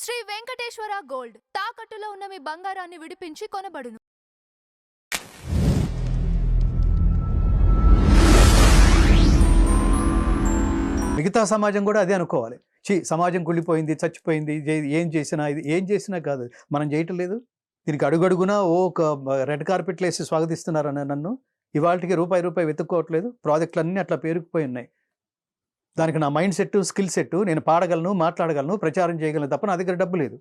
Shri Venkateswara gold తాకట్టులో ఉన్న మీ బంగారాన్ని విడిపించి కొనబడును. మిగతా సమాజం కూడా అదే అనుకోవాలి. సమాజం కుళ్ళిపోయింది, చచ్చిపోయింది, ఏం చేసినా ఇది ఏం చేసినా కాదు, మనం చేయటం లేదు. దీనికి అడుగడుగునా ఒక రెడ్ కార్పెట్లు వేసి స్వాగతిస్తున్నారని నన్ను ఇవాళకి రూపాయి వెతుక్కోవట్లేదు. ప్రాజెక్టులన్నీ అట్లా పేరుకుపోయి ఉన్నాయి. దానికి నా మైండ్ సెట్, స్కిల్ సెట్, నేను పాడగలను, మాట్లాడగలను, ప్రచారం చేయగలను తప్ప నా దగ్గర డబ్బు లేదు.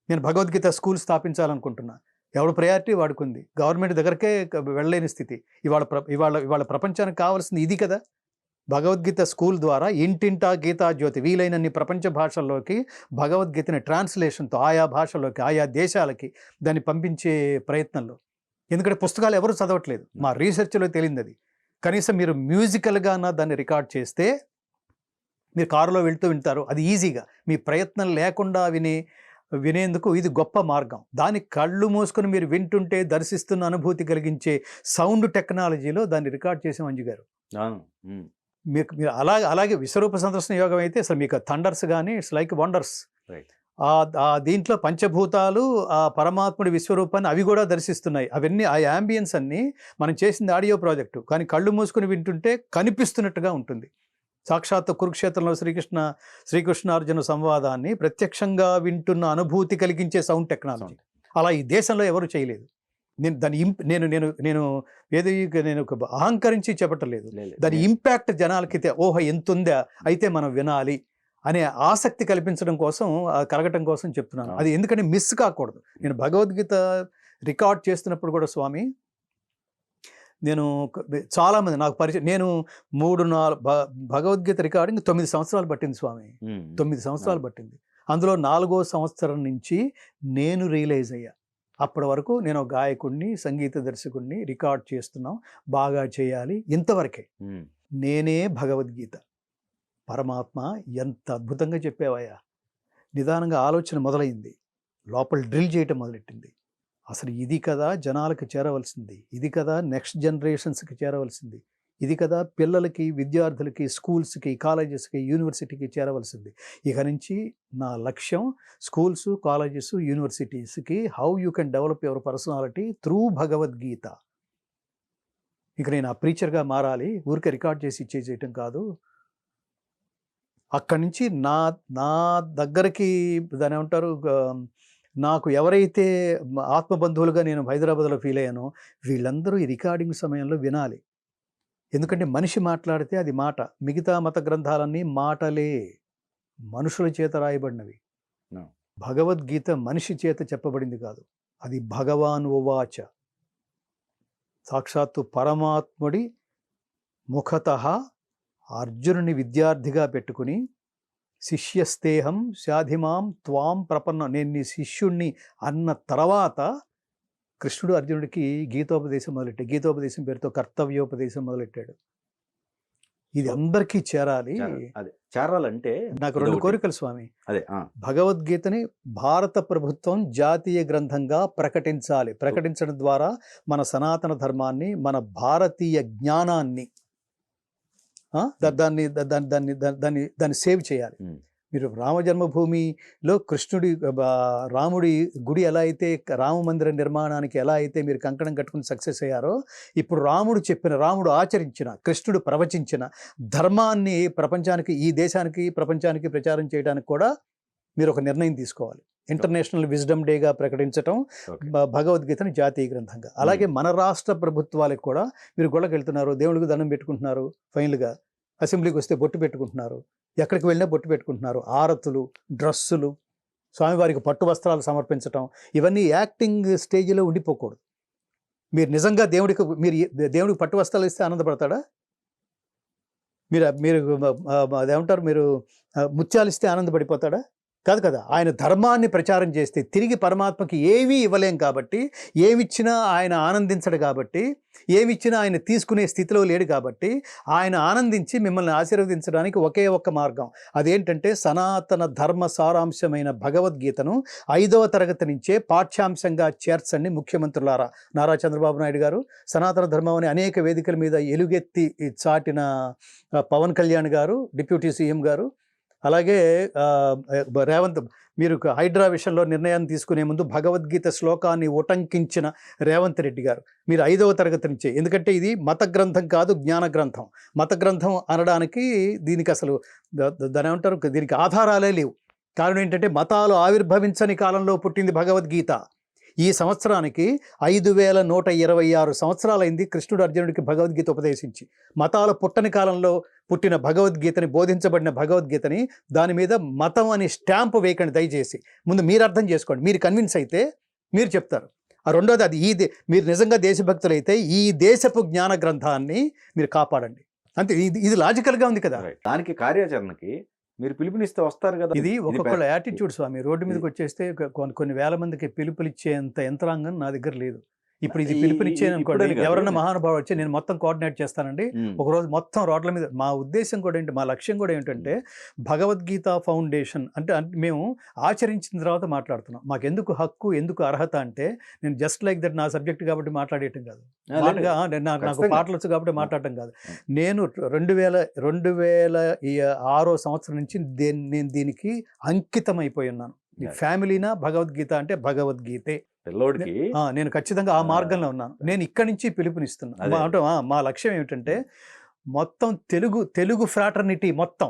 నేను భగవద్గీత స్కూల్ స్థాపించాలనుకుంటున్నా. ఎవడు ప్రయారిటీ వాడుకుంది. గవర్నమెంట్ దగ్గరకే వెళ్ళలేని స్థితి. ఇవాళ ప్రపంచానికి కావాల్సింది ఇది కదా. భగవద్గీత స్కూల్ ద్వారా ఇంటింటా గీతా జ్యోతి వీలైనన్ని ప్రపంచ భాషల్లోకి భగవద్గీతని ట్రాన్స్లేషన్తో ఆయా భాషల్లోకి ఆయా దేశాలకి దాన్ని పంపించే ప్రయత్నంలో. ఎందుకంటే పుస్తకాలు ఎవరు చదవట్లేదు. మా రీసెర్చ్లో తేలింది అది. కనీసం మీరు మ్యూజికల్గా దాన్ని రికార్డ్ చేస్తే మీరు కారులో వెళ్తూ వింటారు. అది ఈజీగా మీ ప్రయత్నం లేకుండా వినేందుకు ఇది గొప్ప మార్గం. దాన్ని కళ్ళు మూసుకొని మీరు వింటుంటే దర్శిస్తున్న అనుభూతి కలిగించే సౌండ్ టెక్నాలజీలో దాన్ని రికార్డ్ చేసే మంజు గారు. మీరు అలాగే విశ్వరూప సందర్శన యోగం అయితే అసలు మీకు థండర్స్ కానీ ఇట్స్ లైక్ వండర్స్. దీంట్లో పంచభూతాలు ఆ పరమాత్ముడి విశ్వరూపాన్ని అవి కూడా దర్శిస్తున్నాయి. అవన్నీ ఆ యాంబియన్స్ అన్నీ మనం చేసింది ఆడియో ప్రాజెక్టు, కానీ కళ్ళు మూసుకుని వింటుంటే కనిపిస్తున్నట్టుగా ఉంటుంది. సాక్షాత్ కురుక్షేత్రంలో శ్రీకృష్ణార్జున సంవాదాన్ని ప్రత్యక్షంగా వింటున్న అనుభూతి కలిగించే సౌండ్ టెక్నాలజీ అలా ఈ దేశంలో ఎవరు చేయలేదు. నేను అహంకరించి చెప్పటలేదు. దాని ఇంపాక్ట్ జనాలకి ఓహో ఎంతుందా, అయితే మనం వినాలి అనే ఆసక్తి కలగటం కోసం చెప్తున్నాను. అది ఎందుకంటే మిస్ కాకూడదు. నేను భగవద్గీత రికార్డ్ చేస్తున్నప్పుడు కూడా స్వామి, నేను చాలామంది నాకు పరిచయం, నేను 3-4 భగవద్గీత రికార్డింగ్ 9 సంవత్సరాలు పట్టింది స్వామి. 9 సంవత్సరాలు పట్టింది. అందులో 4వ సంవత్సరం నుంచి నేను రియలైజ్ అయ్యా. అప్పటి వరకు నేను గాయకుడిని, సంగీత దర్శకుడిని, రికార్డ్ చేస్తున్నాం, బాగా చేయాలి, ఇంతవరకే. నేనే భగవద్గీత. పరమాత్మ ఎంత అద్భుతంగా చెప్పేవయ్యా. నిదానంగా ఆలోచన మొదలైంది, లోపల డ్రిల్ చేయటం మొదలెట్టింది. అసలు ఇది కదా జనాలకు చేరవలసింది, ఇది కదా నెక్స్ట్ జనరేషన్స్కి చేరవలసింది, ఇది కదా పిల్లలకి, విద్యార్థులకి, స్కూల్స్కి, కాలేజెస్కి, యూనివర్సిటీకి చేరవలసింది. ఇక నుంచి నా లక్ష్యం స్కూల్స్, కాలేజెస్, యూనివర్సిటీస్కి how you can develop your personality through Bhagavad Gita. ఇక నేను ఆ ప్రీచర్గా మారాలి, ఊరికే రికార్డ్ చేసి ఇచ్చేయటం కాదు. అక్కడి నుంచి నా దగ్గరికి దాని ఏమంటారు, నాకు ఎవరైతే ఆత్మబంధువులుగా నేను హైదరాబాద్లో ఫీల్ అయ్యానో వీళ్ళందరూ ఈ రికార్డింగ్ సమయంలో వినాలి. ఎందుకంటే మనిషి మాట్లాడితే అది మాట. మిగతా మత గ్రంథాలన్నీ మాటలే, మనుషుల చేత రాయబడినవి. భగవద్గీత మనిషి చేత చెప్పబడింది కాదు, అది భగవాన్ ఉవాచ. సాక్షాత్తు పరమాత్ముడి ముఖతః అర్జునుని విద్యార్థిగా పెట్టుకుని శిష్యస్తేహం శాధిమాం త్వాం ప్రపన్న, నేను నీ శిష్యుణ్ణి అన్న తర్వాత కృష్ణుడు అర్జునుడికి గీతోపదేశం మొదలెట్టాడు. గీతోపదేశం పేరుతో కర్తవ్యోపదేశం మొదలెట్టాడు. ఇది అందరికీ చేరాలంటే నాకు 2 కోరికలు స్వామి. భగవద్గీతని భారత ప్రభుత్వం జాతీయ గ్రంథంగా ప్రకటించాలి. ప్రకటించడం ద్వారా మన సనాతన ధర్మాన్ని, మన భారతీయ జ్ఞానాన్ని దాన్ని సేవ్ చేయాలి. మీరు రామ జన్మభూమిలో రాముడి గుడి ఎలా అయితే, రామ మందిర నిర్మాణానికి ఎలా అయితే మీరు కంకణం కట్టుకుని సక్సెస్ అయ్యారో, ఇప్పుడు రాముడు ఆచరించిన, కృష్ణుడు ప్రవచించిన ధర్మాన్ని ప్రపంచానికి, ఈ దేశానికి, ప్రపంచానికి ప్రచారం చేయడానికి కూడా మీరు ఒక నిర్ణయం తీసుకోవాలి. ఇంటర్నేషనల్ విజ్డమ్ డేగా ప్రకటించటం, భగవద్గీతని జాతీయ గ్రంథంగా. అలాగే మన రాష్ట్ర ప్రభుత్వాలకు కూడా మీరు గొడవకి వెళ్తున్నారు, దేవుడికి దండం పెట్టుకుంటున్నారు, ఫైనల్గా అసెంబ్లీకి వస్తే బొట్టు పెట్టుకుంటున్నారు, ఎక్కడికి వెళ్ళినా బొట్టు పెట్టుకుంటున్నారు, ఆరతులు, డ్రస్సులు, స్వామివారికి పట్టు వస్త్రాలు సమర్పించటం, ఇవన్నీ యాక్టింగ్ స్టేజ్లో ఉండిపోకూడదు. మీరు నిజంగా దేవుడికి పట్టు వస్త్రాలు ఇస్తే ఆనందపడతాడా? మీరు అదేమంటారు, మీరు ముత్యాలు ఇస్తే ఆనందపడిపోతాడా? కాదు కదా. ఆయన ధర్మాన్ని ప్రచారం చేస్తే తిరిగి పరమాత్మకి ఏమీ ఇవ్వలేం కాబట్టి, ఏమిచ్చినా ఆయన ఆనందించడు కాబట్టి, ఏమిచ్చినా ఆయన తీసుకునే స్థితిలో లేడు కాబట్టి, ఆయన ఆనందించి మిమ్మల్ని ఆశీర్వదించడానికి ఒకే ఒక్క మార్గం. అదేంటంటే సనాతన ధర్మ సారాంశమైన భగవద్గీతను 5వ తరగతి నుంచే పాఠ్యాంశంగా చేర్చండి ముఖ్యమంత్రులారా. నారా చంద్రబాబు నాయుడు గారు, సనాతన ధర్మం అని అనేక వేదికల మీద ఎలుగెత్తి చాటిన పవన్ కళ్యాణ్ గారు, డిప్యూటీ సీఎం గారు, అలాగే రేవంత్, మీరు హైడ్రా విషయంలో నిర్ణయాన్ని తీసుకునే ముందు భగవద్గీత శ్లోకాన్ని ఉటంకించిన రేవంత్ రెడ్డి గారు, మీరు 5వ తరగతి నుంచే, ఎందుకంటే ఇది మత గ్రంథం కాదు, జ్ఞాన గ్రంథం. మత గ్రంథం అనడానికి దీనికి అసలు దాని ఏమంటారు, దీనికి ఆధారాలే లేవు. కారణం ఏంటంటే మతాలు ఆవిర్భవించని కాలంలో పుట్టింది భగవద్గీత. ఈ సంవత్సరానికి 5126 సంవత్సరాలైంది కృష్ణుడు అర్జునుడికి భగవద్గీత ఉపదేశించి. మతాలు పుట్టని కాలంలో పుట్టిన భగవద్గీతని, బోధించబడిన భగవద్గీతని దాని మీద మతం అని స్టాంపు వేయకండి దయచేసి. ముందు మీరు అర్థం చేసుకోండి, మీరు కన్విన్స్ అయితే మీరు చెప్తారు. రెండోది అది మీరు నిజంగా దేశభక్తులైతే ఈ దేశపు జ్ఞాన గ్రంథాన్ని మీరు కాపాడండి. అంతే, ఇది లాజికల్గా ఉంది కదా. దానికి కార్యాచరణకి మీరు పిలుపునిస్తే వస్తారు కదా. ఇది ఒక్కొక్కళ్ళ యాటిట్యూడ్ స్వామి. రోడ్డు మీదకి వచ్చేస్తే కొన్ని వేల మందికి పిలుపునిచ్చేంత యంత్రాంగం నా దగ్గర లేదు. ఇప్పుడు ఇది పిలుపునిచ్చాను అనుకోండి, ఎవరన్నా మహానుభావులు వచ్చి నేను మొత్తం కోఆర్డినేట్ చేస్తానండి, ఒకరోజు మొత్తం రోడ్ల మీద. మా ఉద్దేశం కూడా ఏంటి, మా లక్ష్యం కూడా ఏంటంటే భగవద్గీత ఫౌండేషన్ అంటే మేము ఆచరించిన తర్వాత మాట్లాడుతున్నాం. మాకెందుకు హక్కు, ఎందుకు అర్హత అంటే నేను జస్ట్ లైక్ దట్ నా సబ్జెక్ట్ కాబట్టి మాట్లాడేయటం కాదు, నాకు పాటలు వచ్చు కాబట్టి మాట్లాడటం కాదు. నేను 2006 సంవత్సరం నుంచి నేను దీనికి అంకితం అయిపోయి ఉన్నాను. ఫ్యామిలీనా భగవద్గీత అంటే భగవద్గీతే పిల్లోడికి నేను ఖచ్చితంగా ఆ మార్గంలో ఉన్నాను. నేను ఇక్కడి నుంచి పిలుపునిస్తున్నా. అంటే మా లక్ష్యం ఏమిటంటే మొత్తం తెలుగు ఫ్రాటర్నిటీ, మొత్తం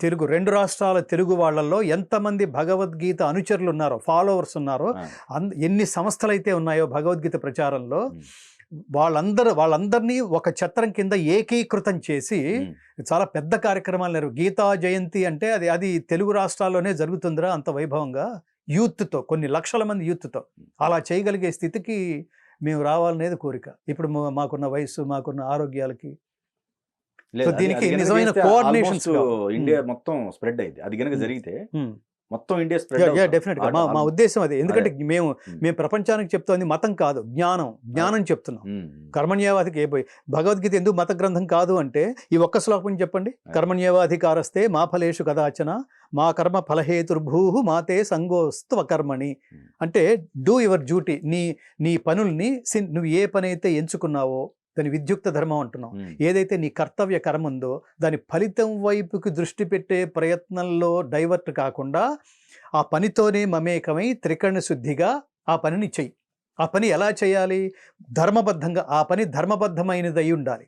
తెలుగు 2 రాష్ట్రాల తెలుగు వాళ్ళల్లో ఎంతమంది భగవద్గీత అనుచరులు ఉన్నారో, ఫాలోవర్స్ ఉన్నారో, ఎన్ని సంస్థలు అయితే ఉన్నాయో భగవద్గీత ప్రచారంలో, వాళ్ళందరినీ ఒక ఛత్రం కింద ఏకీకృతం చేసి చాలా పెద్ద కార్యక్రమాలు గీతా జయంతి అంటే అది తెలుగు రాష్ట్రాల్లోనే జరుగుతుందిరా అంత వైభవంగా, యూత్తో, కొన్ని లక్షల మంది యూత్తో అలా చేయగలిగే స్థితికి మేము రావాలనేది కోరిక. ఇప్పుడు మాకున్న వయసు, మాకున్న ఆరోగ్యాలకి దీనికి నిజమైన కోఆర్డినేషన్స్ ఇండియా మొత్తం స్ప్రెడ్ అయింది. అది కనుక జరిగితే మొత్తం ఇండియా స్ప్రెడ్. డెఫినెట్ గా మా ఉద్దేశం అదే. ఎందుకంటే మేము ప్రపంచానికి చెప్తోంది మతం కాదు, జ్ఞానం చెప్తున్నాం. కర్మణ్యేవాధికి భగవద్గీత ఎందుకు మత గ్రంథం కాదు అంటే ఈ ఒక్క శ్లోకం చెప్పండి. కర్మణ్యేవాధికారస్తే మా ఫలేషు కదాచన మా కర్మ ఫలహేతుర్భూ మాతే సంగోస్తు కర్మణి. అంటే డూ యువర్ డ్యూటీ, నీ పనుల్ని నువ్వు ఏ పని అయితే ఎంచుకున్నావో దాని విద్యుక్త ధర్మం అంటున్నాం. ఏదైతే నీ కర్తవ్య కర్మ ఉందో దాని ఫలితం వైపుకి దృష్టి పెట్టే ప్రయత్నంలో డైవర్ట్ కాకుండా ఆ పనితోనే మమేకమై త్రికరణ శుద్ధిగా ఆ పనిని చెయ్యి. ఆ పని ఎలా చేయాలి, ధర్మబద్ధంగా. ఆ పని ధర్మబద్ధమైనది అయి ఉండాలి.